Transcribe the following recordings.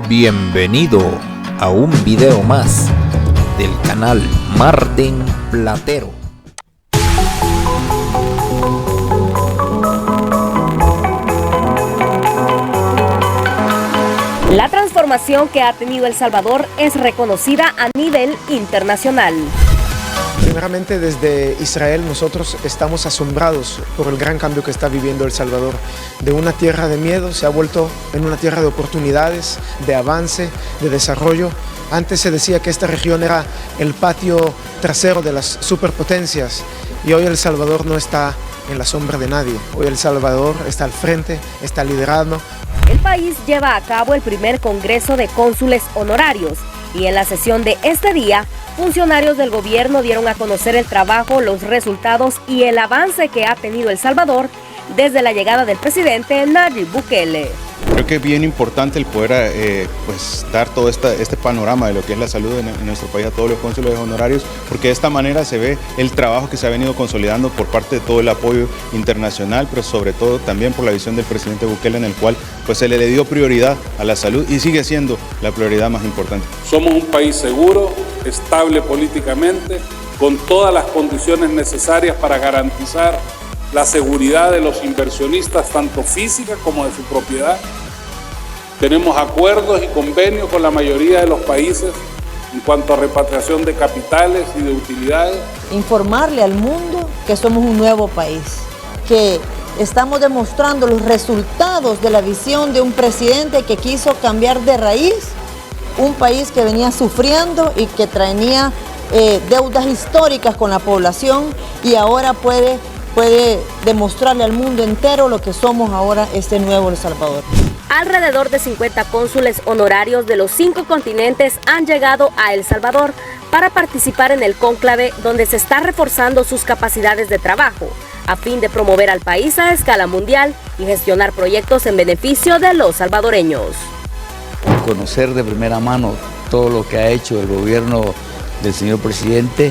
Bienvenido a un video más del canal Marden Platero. La transformación que ha tenido El Salvador es reconocida a nivel internacional. Primeramente, desde Israel nosotros estamos asombrados por el gran cambio que está viviendo El Salvador. De una tierra de miedo se ha vuelto en una tierra de oportunidades, de avance, de desarrollo. Antes se decía que esta región era el patio trasero de las superpotencias y hoy El Salvador no está en la sombra de nadie. Hoy El Salvador está al frente, está liderando. El país lleva a cabo el primer Congreso de Cónsules Honorarios y en la sesión de este día, funcionarios del gobierno dieron a conocer el trabajo, los resultados y el avance que ha tenido El Salvador desde la llegada del presidente Nayib Bukele. Creo que es bien importante el poder dar todo este panorama de lo que es la salud en nuestro país a todos los cónsules honorarios, porque de esta manera se ve el trabajo que se ha venido consolidando por parte de todo el apoyo internacional, pero sobre todo también por la visión del presidente Bukele, en el cual se le dio prioridad a la salud y sigue siendo la prioridad más importante. Somos un país seguro, estable políticamente, con todas las condiciones necesarias para garantizar la seguridad de los inversionistas, tanto física como de su propiedad. Tenemos acuerdos y convenios con la mayoría de los países en cuanto a repatriación de capitales y de utilidades. Informarle al mundo que somos un nuevo país, que estamos demostrando los resultados de la visión de un presidente que quiso cambiar de raíz un país que venía sufriendo y que traía deudas históricas con la población y ahora puede demostrarle al mundo entero lo que somos ahora este nuevo El Salvador. Alrededor de 50 cónsules honorarios de los 5 continentes han llegado a El Salvador para participar en el cónclave donde se está reforzando sus capacidades de trabajo a fin de promover al país a escala mundial y gestionar proyectos en beneficio de los salvadoreños. Conocer de primera mano todo lo que ha hecho el gobierno del señor presidente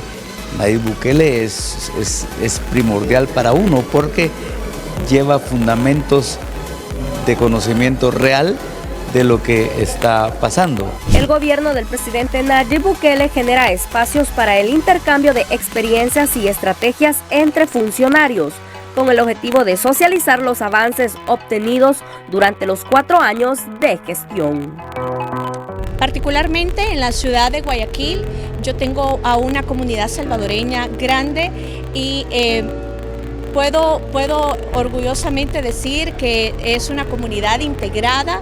Nayib Bukele es primordial para uno porque lleva fundamentos de conocimiento real de lo que está pasando. El gobierno del presidente Nayib Bukele genera espacios para el intercambio de experiencias y estrategias entre funcionarios, con el objetivo de socializar los avances obtenidos durante los 4 años de gestión. Particularmente en la ciudad de Guayaquil, yo tengo a una comunidad salvadoreña grande y puedo orgullosamente decir que es una comunidad integrada,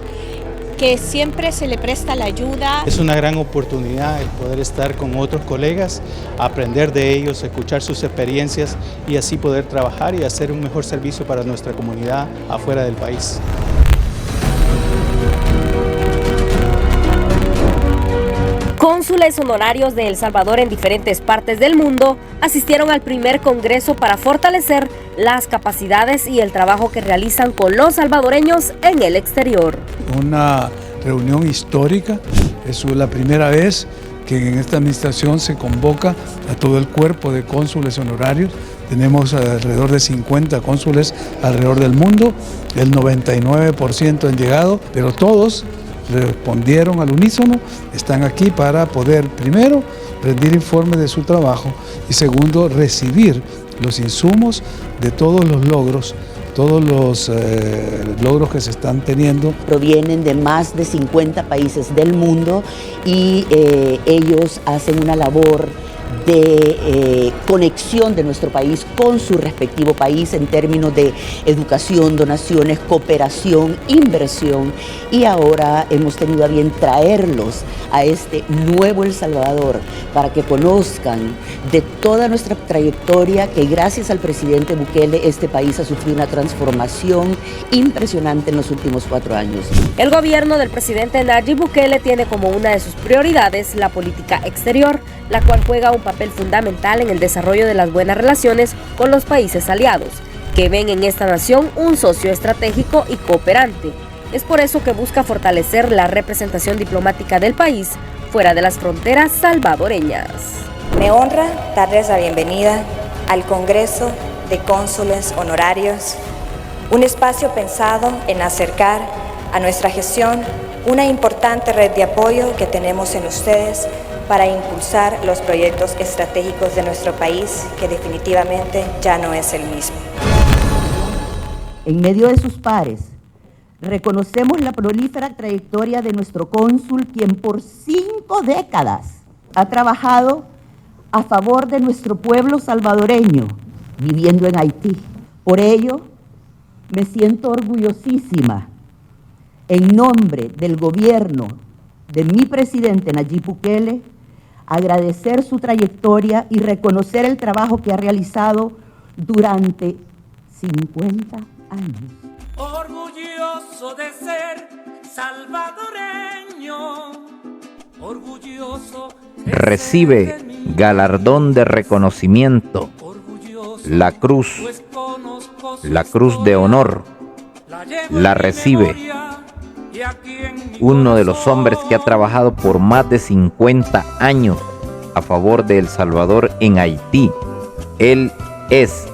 que siempre se le presta la ayuda. Es una gran oportunidad el poder estar con otros colegas, aprender de ellos, escuchar sus experiencias y así poder trabajar y hacer un mejor servicio para nuestra comunidad afuera del país. Cónsules honorarios de El Salvador en diferentes partes del mundo asistieron al primer congreso para fortalecer las capacidades y el trabajo que realizan con los salvadoreños en el exterior. Una reunión histórica, es la primera vez que en esta administración se convoca a todo el cuerpo de cónsules honorarios. Tenemos alrededor de 50 cónsules alrededor del mundo, el 99% han llegado, pero todos respondieron al unísono, están aquí para poder, primero, rendir informes de su trabajo y segundo, recibir los insumos de todos los logros que se están teniendo. Provienen de más de 50 países del mundo y ellos hacen una labor de conexión de nuestro país con su respectivo país en términos de educación, donaciones, cooperación, inversión y ahora hemos tenido a bien traerlos a este nuevo El Salvador para que conozcan de toda nuestra trayectoria que gracias al presidente Bukele este país ha sufrido una transformación impresionante en los últimos 4 años. El gobierno del presidente Nayib Bukele tiene como una de sus prioridades la política exterior, la cual juega un papel fundamental en el desarrollo de las buenas relaciones con los países aliados, que ven en esta nación un socio estratégico y cooperante. Es por eso que busca fortalecer la representación diplomática del país fuera de las fronteras salvadoreñas. Me honra darles la bienvenida al Congreso de Cónsules Honorarios, un espacio pensado en acercar a nuestra gestión una importante red de apoyo que tenemos en ustedes para impulsar los proyectos estratégicos de nuestro país, que definitivamente ya no es el mismo. En medio de sus pares, reconocemos la prolífera trayectoria de nuestro cónsul, quien por 5 décadas ha trabajado a favor de nuestro pueblo salvadoreño viviendo en Haití. Por ello, me siento orgullosísima, en nombre del gobierno de mi presidente Nayib Bukele, agradecer su trayectoria y reconocer el trabajo que ha realizado durante 50 años. Orgulloso de ser salvadoreño, orgulloso. Recibe galardón de reconocimiento, la Cruz de Honor, la recibe uno de los hombres que ha trabajado por más de 50 años a favor de El Salvador en Haití. Él es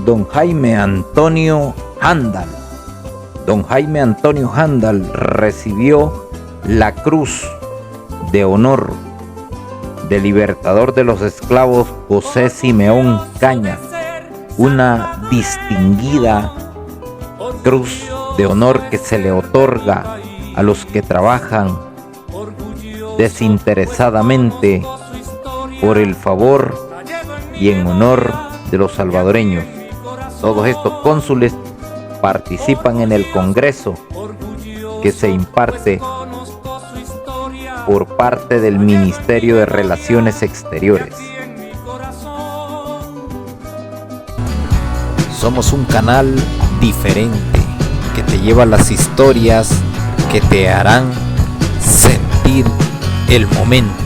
don Jaime Antonio Handal. Don Jaime Antonio Handal recibió la Cruz de Honor del libertador de los esclavos José Simeón Cañas, una distinguida Cruz de Honor que se le otorga a los que trabajan desinteresadamente por el favor y en honor de los salvadoreños. Todos estos cónsules participan en el Congreso que se imparte por parte del Ministerio de Relaciones Exteriores. Somos un canal diferente que te lleva las historias que te harán sentir el momento.